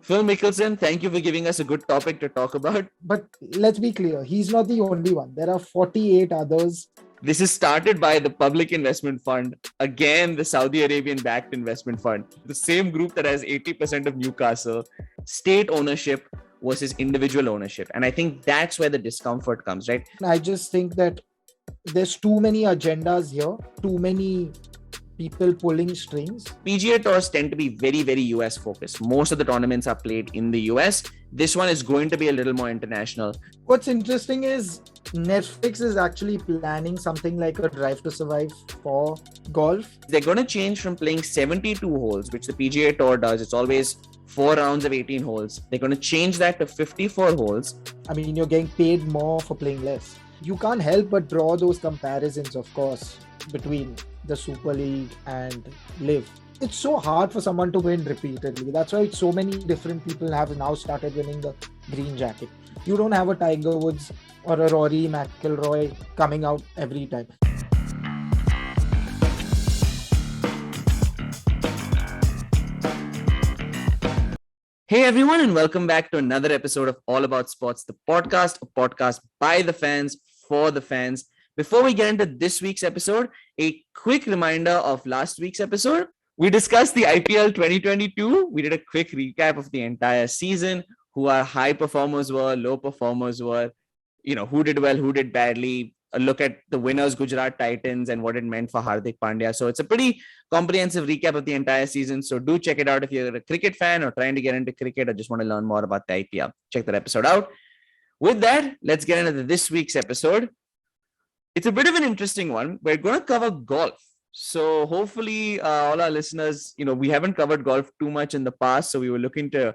Phil Mickelson, thank you for giving us a good topic to talk about. But let's be clear, he's not the only one. There are 48 others. This is started by the Public Investment Fund, again, the Saudi Arabian-backed investment fund, the same group that has 80% of Newcastle, state ownership versus individual ownership. And I think that's where the discomfort comes, right? I just think that there's too many agendas here, too many people pulling strings. PGA tours tend to be very, very US focused. Most of the tournaments are played in the US. This one is going to be a little more international. What's interesting is Netflix is actually planning something like a Drive to Survive for golf. They're going to change from playing 72 holes, which the PGA Tour does. It's always 4 rounds of 18 holes. They're going to change that to 54 holes. I mean, you're getting paid more for playing less. You can't help but draw those comparisons, of course, between the Super League and LIV. It's so hard for someone to win repeatedly. That's why so many different people have now started winning the green jacket. You don't have a Tiger Woods or a Rory McIlroy coming out every time. Hey everyone, and welcome back to another episode of All About Sports, the podcast, a podcast by the fans, for the fans. Before we get into this week's episode, a quick reminder of last week's episode. We discussed the IPL 2022. We did a quick recap of the entire season, who our high performers were, low performers were, who did well, who did badly, a look at the winners, Gujarat Titans, and what it meant for Hardik Pandya. So it's a pretty comprehensive recap of the entire season. So do check it out if you're a cricket fan or trying to get into cricket or just want to learn more about the IPL. Check that episode out. With that, let's get into this week's episode. It's a bit of an interesting one. We're going to cover golf. So hopefully all our listeners, we haven't covered golf too much in the past. So we were looking to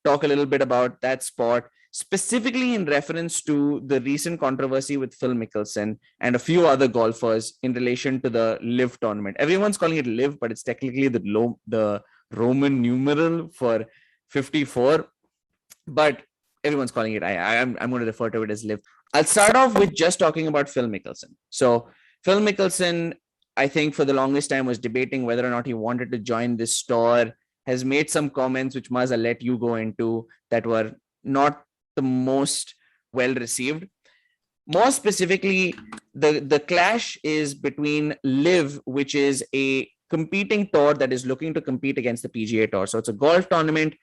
talk a little bit about that sport, specifically in reference to the recent controversy with Phil Mickelson and a few other golfers in relation to the LIV tournament. Everyone's calling it LIV, but it's technically the Roman numeral for 54. But everyone's calling it, I'm going to refer to it as LIV. I'll start off with just talking about Phil Mickelson. So Phil Mickelson, I think for the longest time was debating whether or not he wanted to join this tour, has made some comments, which Maz, I'll let you go into, that were not the most well received. More specifically, the clash is between LIV, which is a competing tour that is looking to compete against the PGA Tour. So it's a golf tournament.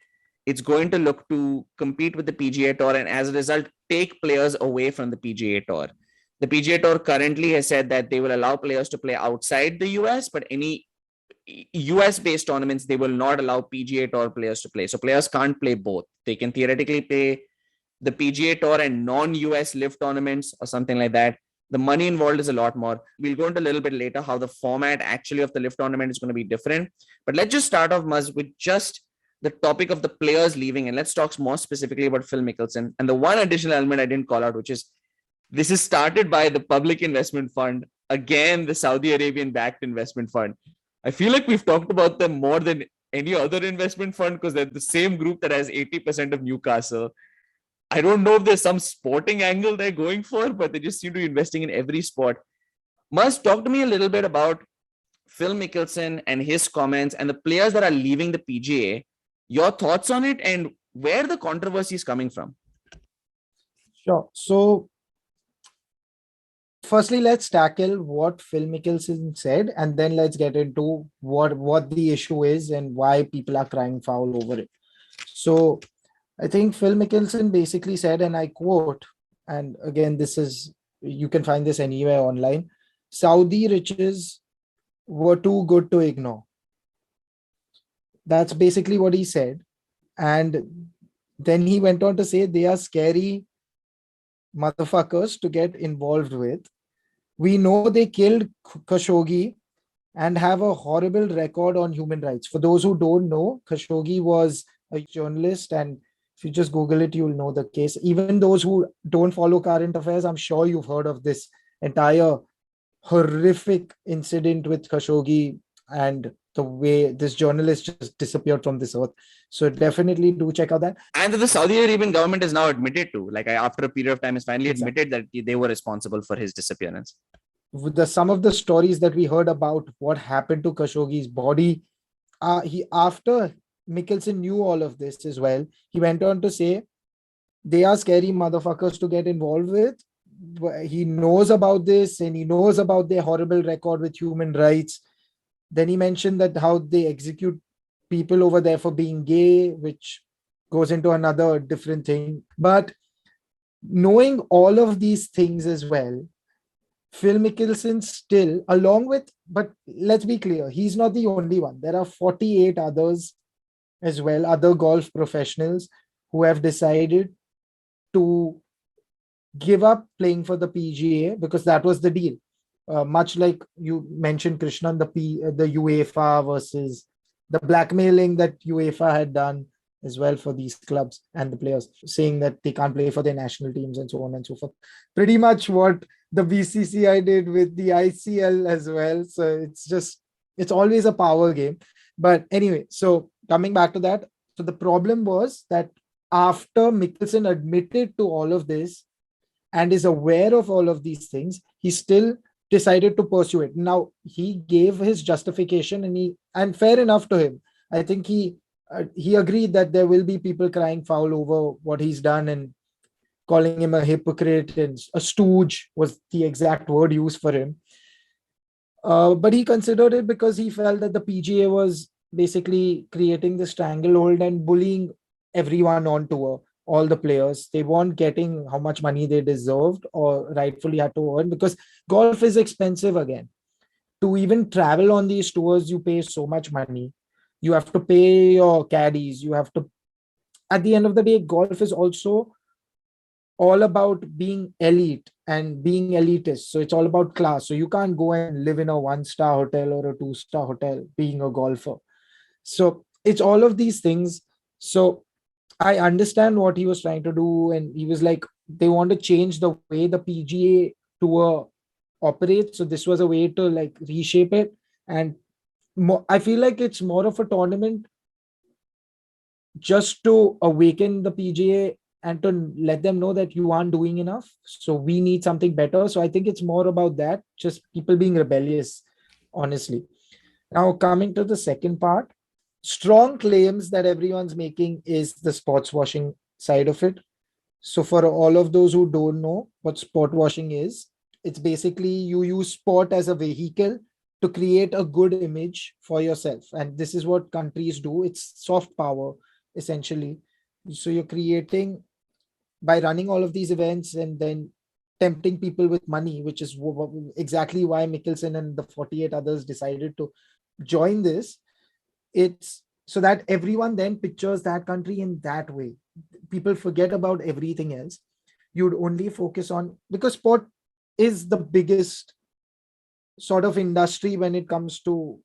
It's going to look to compete with the PGA Tour and as a result, take players away from the PGA Tour. The PGA Tour currently has said that they will allow players to play outside the US, but any US-based tournaments, they will not allow PGA Tour players to play. So players can't play both. They can theoretically play the PGA Tour and non-US LIV tournaments or something like that. The money involved is a lot more. We'll go into a little bit later how the format actually of the LIV tournament is going to be different. But let's just start off, Maz, with just the topic of the players leaving. And let's talk more specifically about Phil Mickelson. And the one additional element I didn't call out, which is this is started by the Public Investment Fund, again, the Saudi Arabian-backed investment fund. I feel like we've talked about them more than any other investment fund because they're the same group that has 80% of Newcastle. I don't know if there's some sporting angle they're going for, but they just seem to be investing in every sport. Must talk to me a little bit about Phil Mickelson and his comments and the players that are leaving the PGA. Your thoughts on it and where the controversy is coming from. Sure. So, firstly, let's tackle what Phil Mickelson said, and then let's get into what the issue is and why people are crying foul over it. So, I think Phil Mickelson basically said, and I quote, and again, you can find this anywhere online, Saudi riches were too good to ignore. That's basically what he said. And then he went on to say they are scary motherfuckers to get involved with. We know they killed Khashoggi and have a horrible record on human rights. For those who don't know, Khashoggi was a journalist, and if you just Google it, you'll know the case. Even those who don't follow current affairs, I'm sure you've heard of this entire horrific incident with Khashoggi and the way this journalist just disappeared from this earth. So definitely do check out that. And the Saudi Arabian government is now admitted to, after a period of time, has finally admitted that they were responsible for his disappearance. Some of the stories that we heard about what happened to Khashoggi's body, after Mickelson knew all of this as well. He went on to say, they are scary motherfuckers to get involved with. He knows about this and he knows about their horrible record with human rights. Then he mentioned that how they execute people over there for being gay, which goes into another different thing. But knowing all of these things as well, Phil Mickelson still, along with, but let's be clear, he's not the only one. There are 48 others as well, other golf professionals who have decided to give up playing for the PGA because that was the deal. Much like you mentioned, Krishnan, the UEFA versus the blackmailing that UEFA had done as well for these clubs and the players, saying that they can't play for their national teams and so on and so forth. Pretty much what the BCCI did with the ICL as well. So it's always a power game. But anyway, so coming back to that, so the problem was that after Mickelson admitted to all of this and is aware of all of these things, he still decided to pursue it. Now he gave his justification, and fair enough to him. I think he agreed that there will be people crying foul over what he's done and calling him a hypocrite and a stooge was the exact word used for him. But he considered it because he felt that the PGA was basically creating the stranglehold and bullying everyone on tour, all the players. They weren't getting how much money they deserved or rightfully had to earn because golf is expensive again. To even travel on these tours, you pay so much money. You have to pay your caddies. You have to, at the end of the day, golf is also all about being elite and being elitist. So it's all about class. So you can't go and live in a 1-star hotel or a 2-star hotel being a golfer. So it's all of these things. So I understand what he was trying to do. And he was like, they want to change the way the PGA tour operates. So this was a way to like reshape it. And I feel like it's more of a tournament just to awaken the PGA and to let them know that you aren't doing enough. So we need something better. So I think it's more about that, just people being rebellious, honestly. Now, coming to the second part, strong claims that everyone's making is the sports washing side of it. So for all of those who don't know what sport washing is, it's basically you use sport as a vehicle to create a good image for yourself. And this is what countries do. It's soft power, essentially. So you're creating by running all of these events and then tempting people with money, which is exactly why Mickelson and the 48 others decided to join this. It's so that everyone then pictures that country in that way. People forget about everything else. You'd only focus on, because sport is the biggest sort of industry when it comes to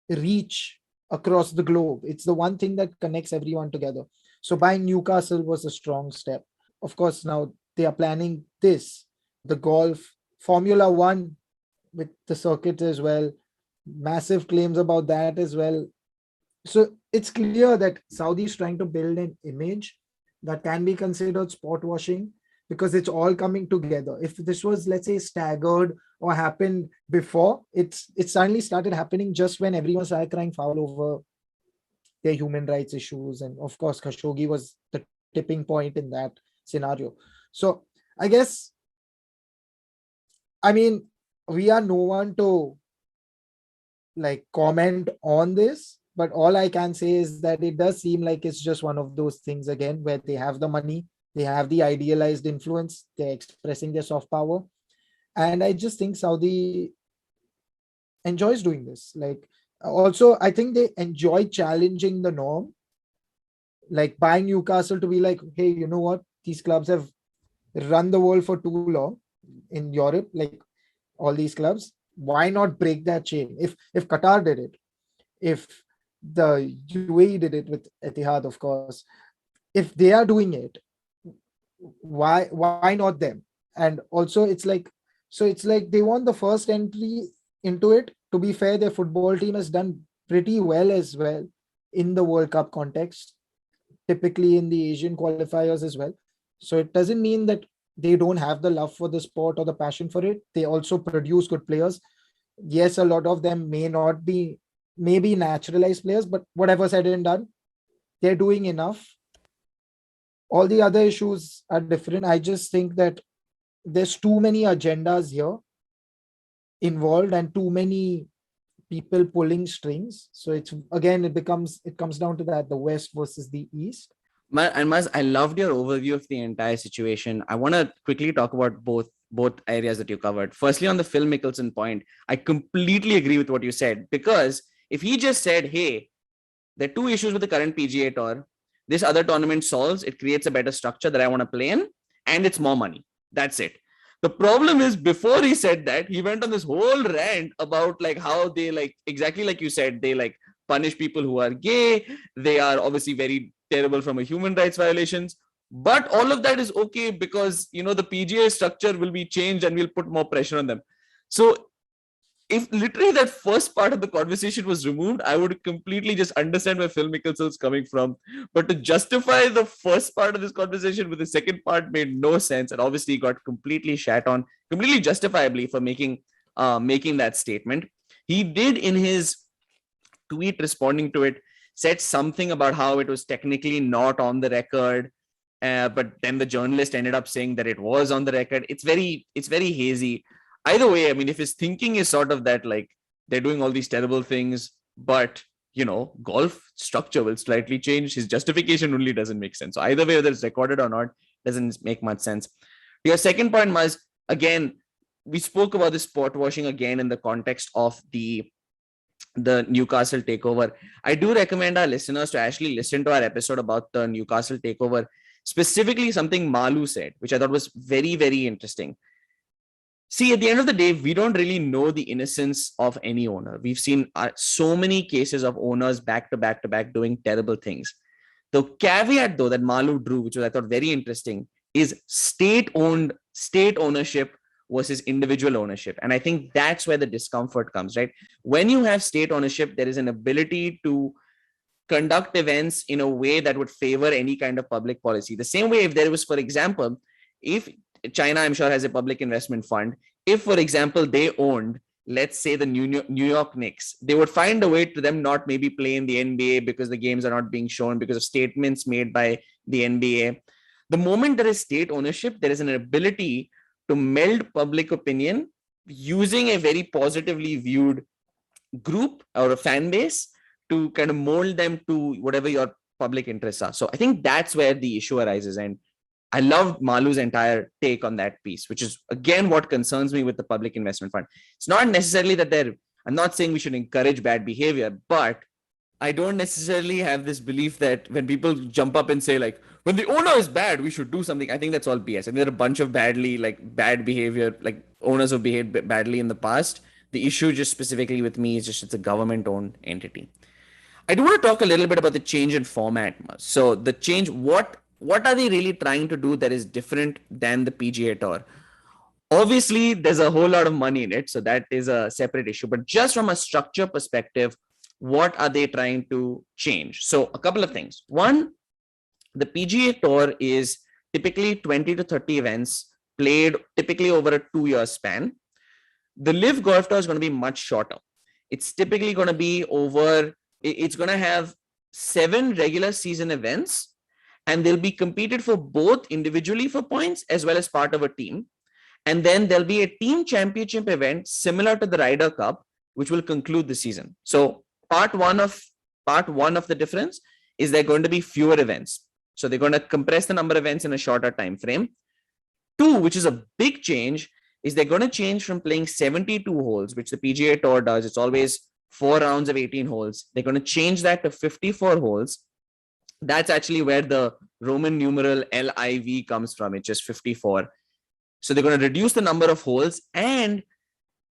reach across the globe. It's the one thing that connects everyone together. So buying Newcastle was a strong step. Of course, now they are planning this, the golf Formula One with the circuit as well. Massive claims about that as well. So it's clear that Saudi is trying to build an image that can be considered sport washing because it's all coming together. If this was, let's say, staggered or happened before, it suddenly started happening just when everyone started crying foul over their human rights issues. And of course, Khashoggi was the tipping point in that scenario. So I guess, I mean, we are no one to like comment on this, but all I can say is that it does seem like it's just one of those things again where they have the money, they have the idealized influence, they're expressing their soft power. And I just think Saudi enjoys doing this. Like, also, I think they enjoy challenging the norm, like buying Newcastle to be like, hey, you know what? These clubs have run the world for too long in Europe, like all these clubs. Why not break that chain? If Qatar did it, if the UAE did it with Etihad, of course, if they are doing it, why not them? And also, it's like they want the first entry into it. To be fair, their football team has done pretty well as well in the World Cup context, typically in the Asian qualifiers as well. So it doesn't mean that they don't have the love for the sport or the passion for it. They also produce good players. Yes, a lot of them may not be maybe naturalized players, but whatever said and done, they're doing enough. All the other issues are different. I just think that there's too many agendas here involved and too many people pulling strings. So it's again, it comes down to that, the West versus the East. And Maz, I loved your overview of the entire situation. I want to quickly talk about both areas that you covered. Firstly, on the Phil Mickelson point, I completely agree with what you said, because if he just said, hey, there are two issues with the current PGA tour, this other tournament solves, it creates a better structure that I want to play in, and it's more money. That's it. The problem is, before he said that, he went on this whole rant about like how they, like, exactly like you said, they like punish people who are gay. They are obviously very terrible from a human rights violations. But all of that is okay because, you know, the PGA structure will be changed and we'll put more pressure on them. So if literally that first part of the conversation was removed, I would completely just understand where Phil Mickelson is coming from. But to justify the first part of this conversation with the second part made no sense, and obviously got completely shat on, completely justifiably, for making that statement. He did, in his tweet responding to it, said something about how it was technically not on the record. But then the journalist ended up saying that it was on the record. It's very hazy. Either way, I mean, if his thinking is sort of that, like, they're doing all these terrible things, but, you know, golf structure will slightly change, his justification only doesn't make sense. So either way, whether it's recorded or not, doesn't make much sense. Your second point was, again, we spoke about the sport washing again in the context of the Newcastle takeover. I do recommend our listeners to actually listen to our episode about the Newcastle takeover, specifically something Malu said, which I thought was very, very interesting. See, at the end of the day, we don't really know the innocence of any owner. We've seen so many cases of owners back to back to back doing terrible things. The caveat, though, that Malu drew, which was, I thought, very interesting, is state ownership versus individual ownership. And I think that's where the discomfort comes, right? When you have state ownership, there is an ability to conduct events in a way that would favor any kind of public policy. The same way, if there was, for example, if China, I'm sure, has a public investment fund, if, for example, they owned, let's say, the New York Knicks, they would find a way to them not maybe play in the NBA because the games are not being shown because of statements made by the NBA. The moment there is state ownership, there is an ability to meld public opinion using a very positively viewed group or a fan base to kind of mold them to whatever your public interests are. So I think that's where the issue arises. And I loved Malu's entire take on that piece, which is, again, what concerns me with the public investment fund. It's not necessarily that I'm not saying we should encourage bad behavior, but I don't necessarily have this belief that when people jump up and say, like, when the owner is bad, we should do something. I think that's all BS. I think there are a bunch of bad behavior, like owners who behaved badly in the past. The issue just specifically with me is just it's a government-owned entity. I do want to talk a little bit about the change in format. So the change, what are they really trying to do that is different than the PGA Tour? Obviously, there's a whole lot of money in it, so that is a separate issue. But just from a structure perspective, what are they trying to change? So a couple of things. One, the PGA Tour is typically 20 to 30 events played typically over a 2-year span. The LIV Golf Tour is going to be much shorter. It's typically going to be it's going to have 7 regular season events, and they'll be competed for both individually for points as well as part of a team. And then there'll be a team championship event similar to the Ryder Cup, which will conclude the season. So part one of the difference is there are going to be fewer events. So they're going to compress the number of events in a shorter time frame. 2, which is a big change, is they're going to change from playing 72 holes, which the PGA Tour does. It's always 4 rounds of 18 holes. They're going to change that to 54 holes. That's actually where the Roman numeral LIV comes from. It's just 54. So they're going to reduce the number of holes, and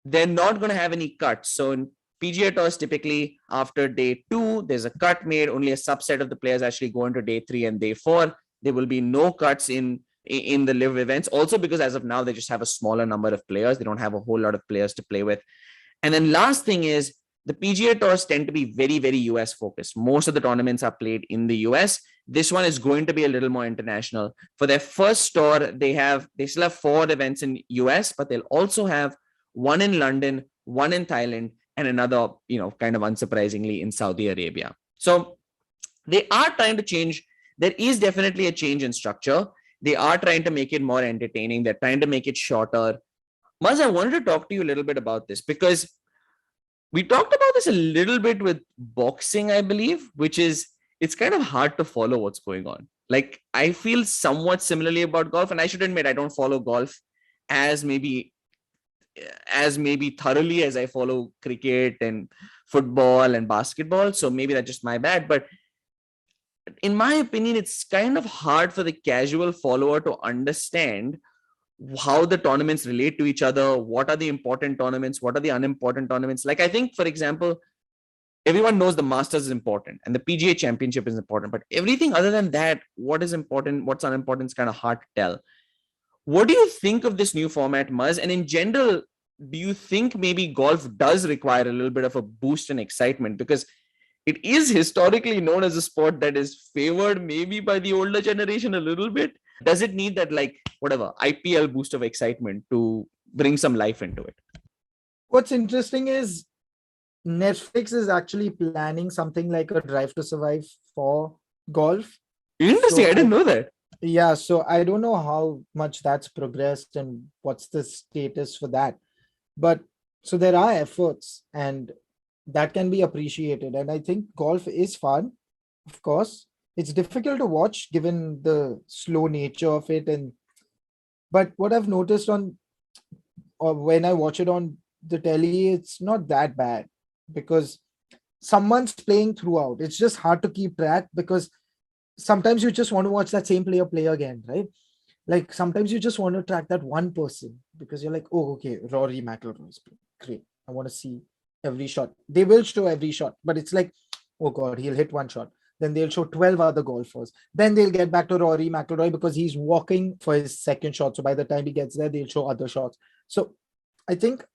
they're not going to have any cuts. So in PGA Tours, typically after day 2, there's a cut made. Only a subset of the players actually go into day 3 and day 4. There will be no cuts in the LIV events. Also because as of now, they just have a smaller number of players. They don't have a whole lot of players to play with. And then last thing is, the PGA Tours tend to be very, very US focused. Most of the tournaments are played in the US. This one is going to be a little more international. For their first tour, they still have 4 events in US, but they'll also have one in London, one in Thailand, and another, kind of unsurprisingly, in Saudi Arabia. So They are trying to change. There is definitely a change in structure. They are trying to make it more entertaining. They're trying to make it shorter. Maz, I wanted to talk to you a little bit about this because we talked about this a little bit with boxing, I believe, which is it's kind of hard to follow what's going on. Like, I feel somewhat similarly about golf, and I should admit I don't follow golf as maybe thoroughly as I follow cricket and football and basketball. So maybe that's just my bad. But in my opinion, it's kind of hard for the casual follower to understand how the tournaments relate to each other. What are the important tournaments? What are the unimportant tournaments? Like, I think, for example, everyone knows the Masters is important and the PGA Championship is important, but everything other than that, what is important, what's unimportant, is kind of hard to tell. What do you think of this new format, Muzz? And in general, do you think maybe golf does require a little bit of a boost in excitement? Because it is historically known as a sport that is favored maybe by the older generation a little bit. Does it need that, like, whatever, IPL boost of excitement to bring some life into it? What's interesting is Netflix is actually planning something like a Drive to Survive for golf. Interesting. So I didn't know that. Yeah, so I don't know how much that's progressed and what's the status for that. But so there are efforts and that can be appreciated. And I think golf is fun, of course. It's difficult to watch given the slow nature of it. But what I've noticed or when I watch it on the telly, it's not that bad because someone's playing throughout. It's just hard to keep track because sometimes you just want to watch that same player play again, right? Like sometimes you just want to track that one person because you're like, oh, okay, Rory McIlroy is playing. Great. I want to see every shot. They will show every shot, but it's like, oh God, he'll hit one shot. Then they'll show 12 other golfers. Then they'll get back to Rory McIlroy because he's walking for his second shot. So by the time he gets there, they'll show other shots. So I think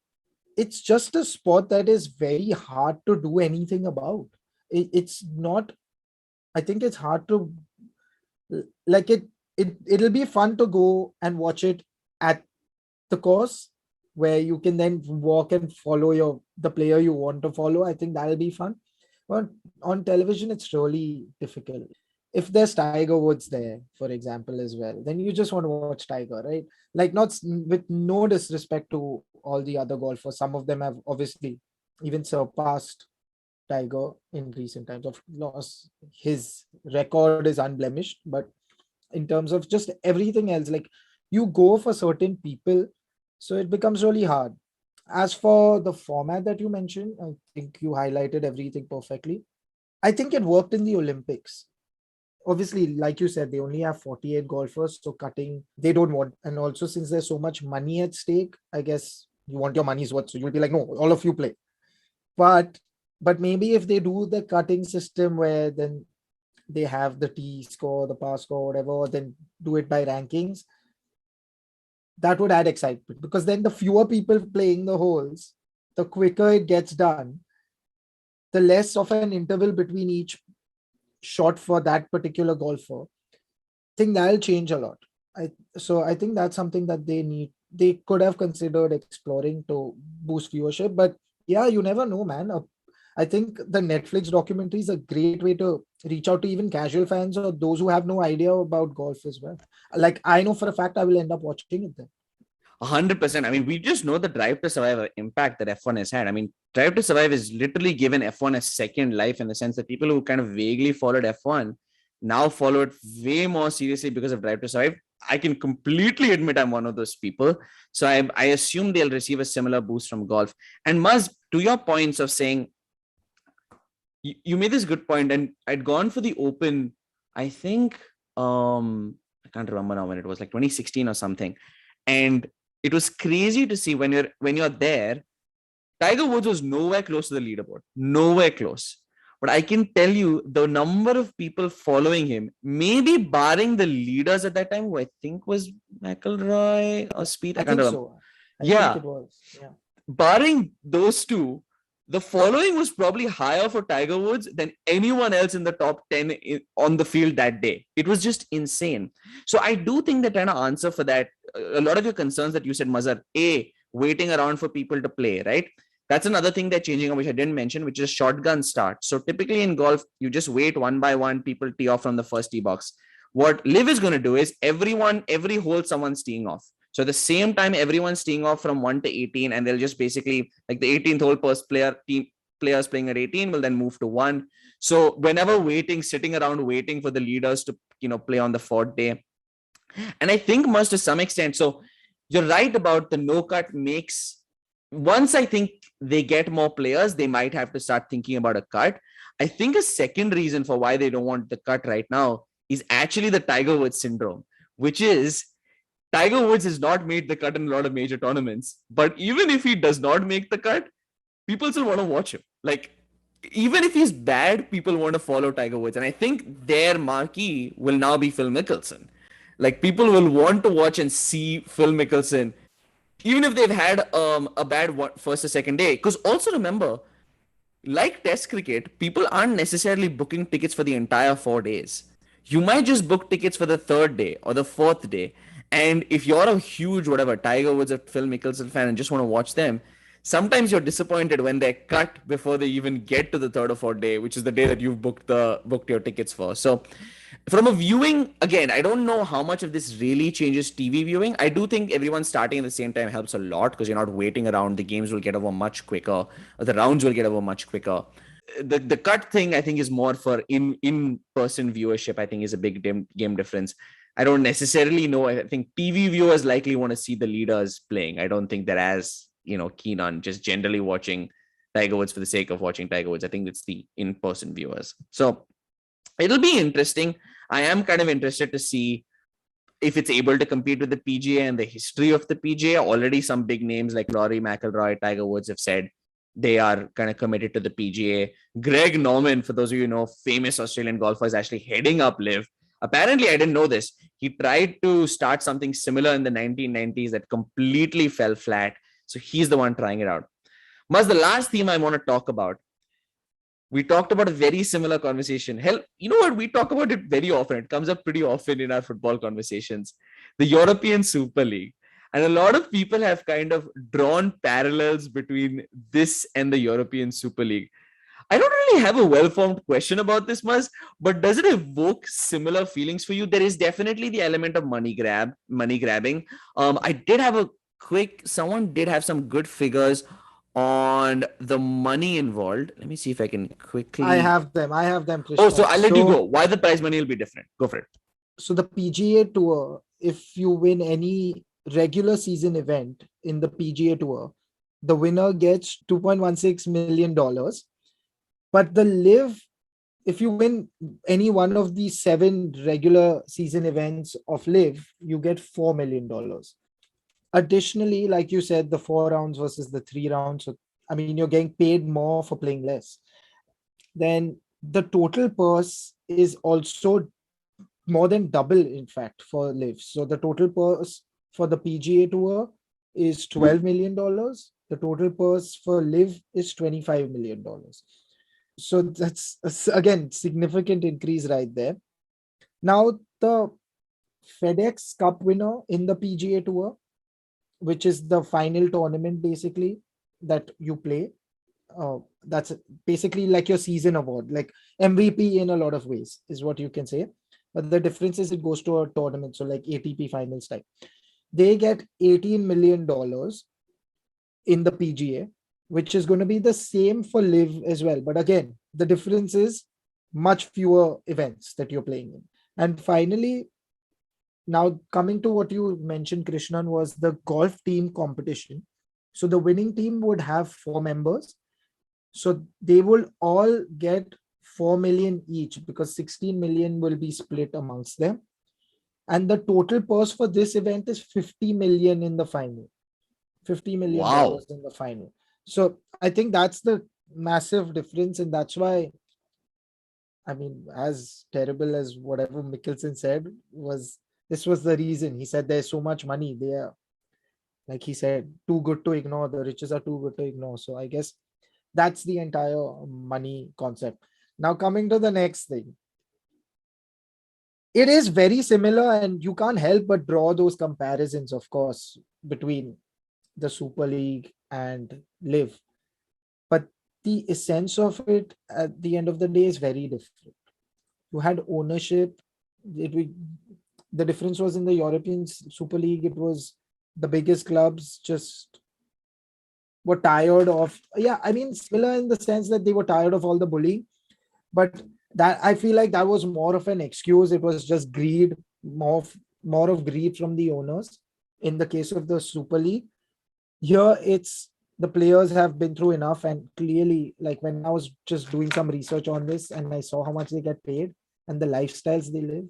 it's just a sport that is very hard to do anything about. It's not, I think it's hard to like it'll be fun to go and watch it at the course where you can then walk and follow the player you want to follow. I think that'll be fun. But on television, it's really difficult. If there's Tiger Woods there, for example, as well, then you just want to watch Tiger, right? Like, not with no disrespect to all the other golfers. Some of them have obviously even surpassed Tiger in recent times. Of course, his record is unblemished, but in terms of just everything else, like you go for certain people, so it becomes really hard. As for the format that you mentioned, I think you highlighted everything perfectly. I think it worked in the Olympics. Obviously, like you said, they only have 48 golfers, so cutting, they don't want. And also, since there's so much money at stake, I guess you want your money's worth. So you'll be like, no, all of you play. But maybe if they do the cutting system where then they have the T score, the pass score, whatever, then do it by rankings, that would add excitement because then the fewer people playing the holes, the quicker it gets done, the less of an interval between each shot for that particular golfer. I think that'll change a lot. So I think that's something that they could have considered exploring to boost viewership. But yeah, you never know, man. I think the Netflix documentary is a great way to reach out to even casual fans or those who have no idea about golf as well. Like, I know for a fact I will end up watching it then. 100%. I mean, we just know the Drive to Survive impact that F1 has had. I mean, Drive to Survive is literally given F1 a second life in the sense that people who kind of vaguely followed F1 now follow it way more seriously because of Drive to Survive. I can completely admit I'm one of those people. So I assume they'll receive a similar boost from golf. And Muzz, to your points of saying, you made this good point, and I'd gone for the Open, I think, I can't remember now when it was, like 2016 or something. And it was crazy to see when you're there, Tiger Woods was nowhere close to the leaderboard, nowhere close. But I can tell you the number of people following him, maybe barring the leaders at that time, who I think was McIlroy or Speed. I can't think remember. so. I Yeah, think it was. Yeah. barring those two, the following was probably higher for Tiger Woods than anyone else in the top 10 on the field that day. It was just insane. So I do think they're trying to answer for that. A lot of your concerns that you said, Mazhar, waiting around for people to play, right? That's another thing they're changing, which I didn't mention, which is shotgun start. So typically in golf, you just wait one by one, people tee off from the first tee box. What LIV is going to do is every hole, someone's teeing off. So at the same time, everyone's teeing off from 1 to 18, and they'll just basically, like the 18th hole first players playing at 18 will then move to 1. So whenever sitting around waiting for the leaders to, play on the fourth day. And I think must to some extent. So you're right about the no cut makes, once I think they get more players, they might have to start thinking about a cut. I think a second reason for why they don't want the cut right now is actually the Tiger Woods syndrome, which is Tiger Woods has not made the cut in a lot of major tournaments. But even if he does not make the cut, people still want to watch him. Like, even if he's bad, people want to follow Tiger Woods. And I think their marquee will now be Phil Mickelson. Like, people will want to watch and see Phil Mickelson, even if they've had a bad first or second day. Because also remember, like Test cricket, people aren't necessarily booking tickets for the entire 4 days. You might just book tickets for the third day or the fourth day. And if you're a huge Tiger Woods or Phil Mickelson fan and just want to watch them, sometimes you're disappointed when they're cut before they even get to the third or fourth day, which is the day that you've booked your tickets for. So from a viewing, again, I don't know how much of this really changes TV viewing. I do think everyone starting at the same time helps a lot because you're not waiting around. The games will get over much quicker, or the rounds will get over much quicker. The cut thing, I think, is more for in person viewership. I think is a big game difference. I don't necessarily know. I think TV viewers likely want to see the leaders playing. I don't think they're as keen on just generally watching Tiger Woods for the sake of watching Tiger Woods. I think it's the in person viewers. So it'll be interesting. I am kind of interested to see if it's able to compete with the PGA and the history of the PGA. Already some big names like Rory McIlroy, Tiger Woods have said they are kind of committed to the PGA. Greg Norman, for those of you who know, famous Australian golfer, is actually heading up LIV. Apparently, I didn't know this. He tried to start something similar in the 1990s that completely fell flat. So he's the one trying it out. Must the last theme I want to talk about. We talked about a very similar conversation. Hell, you know what? We talk about it very often. It comes up pretty often in our football conversations. The European Super League. And a lot of people have kind of drawn parallels between this and the European Super League. I don't really have a well-formed question about this, Maz, but does it evoke similar feelings for you? There is definitely the element of money grabbing. I did have someone did have some good figures on the money involved. Let me see if I can quickly. I have them, Krishna. Oh, so I'll let you go. Why the prize money will be different? Go for it. So the PGA Tour, if you win any regular season event in the PGA Tour, the winner gets $2.16 million. But the LIV, if you win any one of the 7 regular season events of LIV, you get $4 million. Additionally, like you said, the 4 rounds versus the 3 rounds. So, I mean, you're getting paid more for playing less. Then the total purse is also more than double, in fact, for LIV. So the total purse for the PGA Tour is $12 million. The total purse for LIV is $25 million. So that's, again, significant increase right there. Now, the FedEx Cup winner in the PGA Tour, which is the final tournament basically that you play. That's basically like your season award, like MVP in a lot of ways is what you can say. But the difference is it goes to a tournament. So like ATP finals type. They get $18 million in the PGA, which is going to be the same for LIV as well. But again, the difference is much fewer events that you're playing in. And finally, now coming to what you mentioned, Krishnan, was the golf team competition. So the winning team would have 4 members. So they will all get 4 million each because 16 million will be split amongst them. And the total purse for this event is 50 million in the final. $50 million in the final. So I think that's the massive difference. And that's why, I mean, as terrible as whatever Mickelson said this was the reason. He said there's so much money. They are, like he said, too good to ignore. The riches are too good to ignore. So I guess that's the entire money concept. Now coming to the next thing. It is very similar and you can't help but draw those comparisons, of course, between the Super League and LIV. the essence of it at the end of the day is very different. You had ownership. It, the difference was in the European Super League, it was the biggest clubs just were tired of, yeah, I mean, similar in the sense that they were tired of all the bullying, but that I feel like that was more of an excuse. It was just greed, more of greed from the owners. In the case of the Super League, here it's the players have been through enough, and clearly, like when I was just doing some research on this and I saw how much they get paid and the lifestyles they live,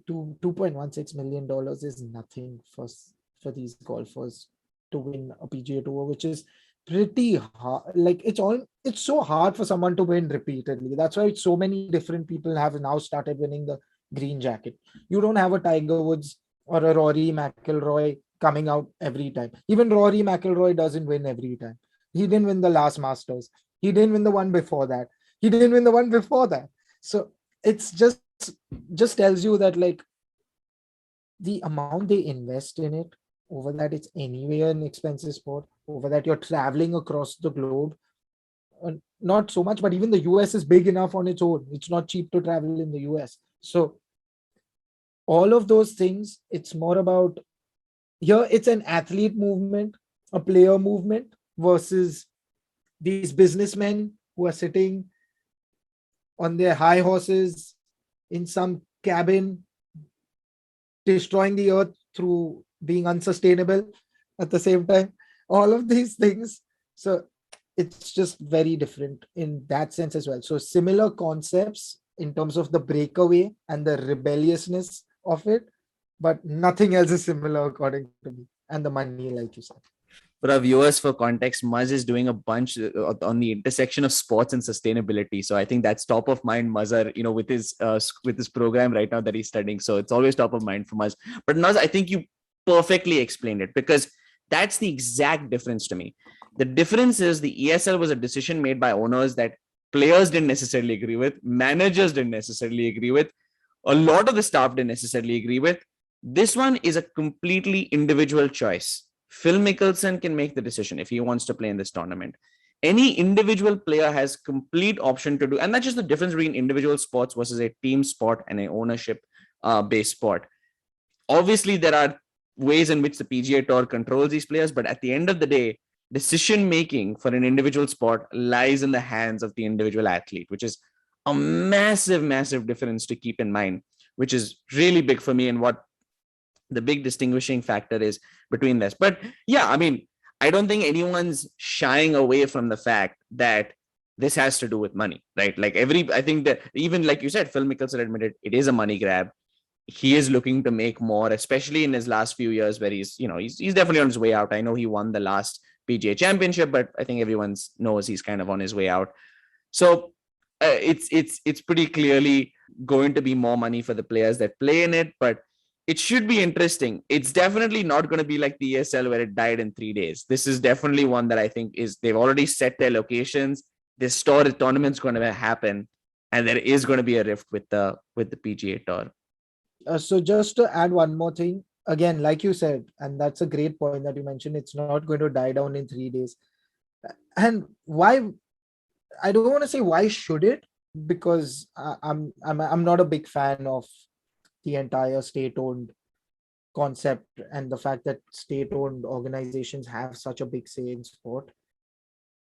to $2.16 million is nothing for these golfers to win a PGA Tour, which is pretty hard. Like it's so hard for someone to win repeatedly. That's why so many different people have now started winning the green jacket. You don't have a Tiger Woods or a Rory McIlroy coming out every time. Even Rory McIlroy doesn't win every time. He didn't win the last Masters. He didn't win the one before that. He didn't win the one before that. So it's just tells you that like the amount they invest in it, over that it's anyway an expensive sport, over that you're traveling across the globe. Not so much, but even the US is big enough on its own. It's not cheap to travel in the US. So all of those things, it's more about, here it's an athlete movement, a player movement, versus these businessmen who are sitting on their high horses in some cabin, destroying the earth through being unsustainable at the same time. All of these things. So it's just very different in that sense as well. So similar concepts in terms of the breakaway and the rebelliousness of it, but nothing else is similar according to me. And the money, like you said. For our viewers, for context, Muzz is doing a bunch on the intersection of sports and sustainability. So I think that's top of mind, Muzzar, with his program right now that he's studying. So it's always top of mind for Muzz. But Muzz, I think you perfectly explained it, because that's the exact difference to me. The difference is the ESL was a decision made by owners that players didn't necessarily agree with, managers didn't necessarily agree with, a lot of the staff didn't necessarily agree with. This one is a completely individual choice. Phil Mickelson can make the decision if he wants to play in this tournament. Any individual player has complete option to do, and that's just the difference between individual sports versus a team sport and an ownership based sport. Obviously, there are ways in which the PGA Tour controls these players, but at the end of the day, decision making for an individual sport lies in the hands of the individual athlete, which is a massive, massive difference to keep in mind, which is really big for me, and what the big distinguishing factor is between this. But yeah, I mean, I don't think anyone's shying away from the fact that this has to do with money, right? Like I think that even like you said, Phil Mickelson admitted it is a money grab. He is looking to make more, especially in his last few years where he's definitely on his way out. I know he won the last PGA championship, but I think everyone knows he's kind of on his way out. So it's pretty clearly going to be more money for the players that play in it, but it should be interesting. It's definitely not going to be like the ESL where it died in 3 days. This is definitely one that I think they've already set their locations. This tournament's going to happen, and there is going to be a rift with the PGA Tour. So just to add one more thing, again, like you said, and that's a great point that you mentioned, it's not going to die down in 3 days. And why? I don't want to say why should it, because I'm not a big fan of the entire state-owned concept and the fact that state-owned organizations have such a big say in sport.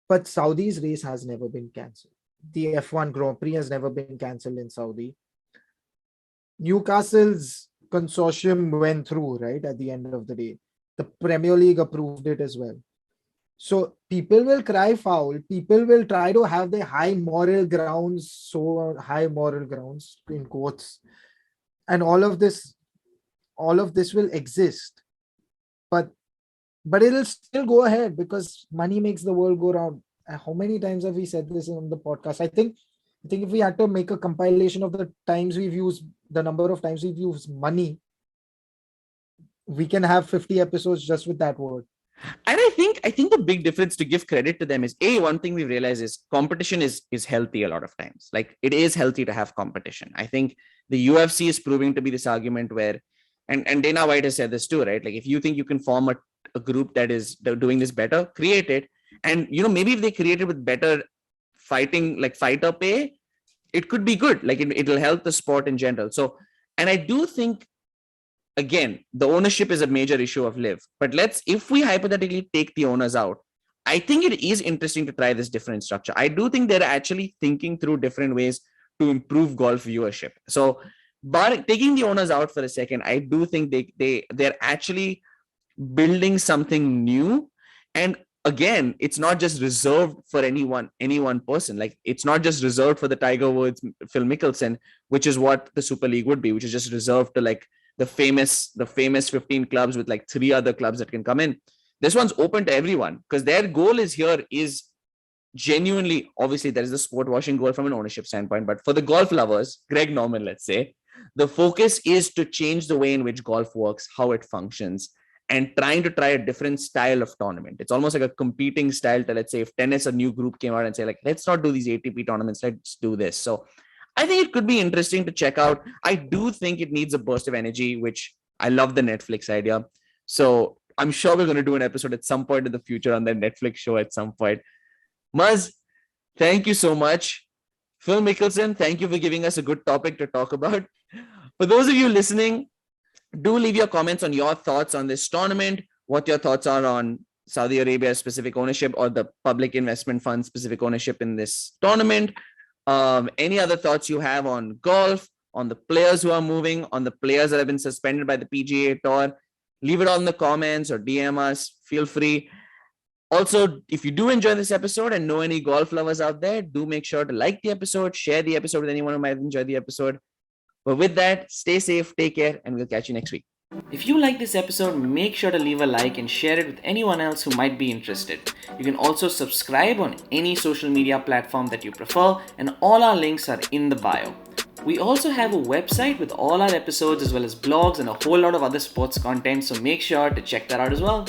But Saudi's race has never been cancelled. The F1 Grand Prix has never been cancelled in Saudi. Newcastle's consortium went through, right, at the end of the day. The Premier League approved it as well. So people will cry foul. People will try to have their high moral grounds, so high moral grounds in quotes. And all of this will exist. But it'll still go ahead because money makes the world go round. How many times have we said this on the podcast? I think if we had to make a compilation of the times we've used, the number of times we've used money, we can have 50 episodes just with that word. And I think the big difference, to give credit to them, is one thing we realize is competition is healthy a lot of times. Like it is healthy to have competition. I think the UFC is proving to be this argument where, and Dana White has said this too, right? Like if you think you can form a group that is doing this better, create it. And maybe if they create it with better fighter pay, it could be good. Like it'll help the sport in general. So, and I do think, again, the ownership is a major issue of LIV. But if we hypothetically take the owners out, I think it is interesting to try this different structure. I do think they're actually thinking through different ways to improve golf viewership. So, but taking the owners out for a second, I do think they're actually building something new. And again, it's not just reserved for any one person. Like it's not just reserved for the Tiger Woods, Phil Mickelson, which is what the Super League would be, which is just reserved to like the famous 15 clubs with like 3 other clubs that can come in. This one's open to everyone because their goal is genuinely, obviously there is the sport washing goal from an ownership standpoint, but for the golf lovers, Greg Norman, let's say, the focus is to change the way in which golf works, how it functions, and trying to try a different style of tournament. It's almost like a competing style to, let's say, if tennis, a new group came out and say like, let's not do these ATP tournaments, let's do this. So I think it could be interesting to check out. I do think it needs a burst of energy, which I love the Netflix idea. So I'm sure we're going to do an episode at some point in the future on their Netflix show at some point. Muzz, thank you so much. Phil Mickelson, thank you for giving us a good topic to talk about. For those of you listening, do leave your comments on your thoughts on this tournament, what your thoughts are on Saudi Arabia's specific ownership or the public investment fund specific ownership in this tournament. Any other thoughts you have on golf, on the players who are moving, on the players that have been suspended by the PGA Tour, leave it all in the comments or DM us. Feel free. Also, if you do enjoy this episode and know any golf lovers out there, do make sure to like the episode, share the episode with anyone who might enjoy the episode. But with that, stay safe, take care, and we'll catch you next week. If you like this episode, make sure to leave a like and share it with anyone else who might be interested. You can also subscribe on any social media platform that you prefer, and all our links are in the bio. We also have a website with all our episodes as well as blogs and a whole lot of other sports content, so make sure to check that out as well.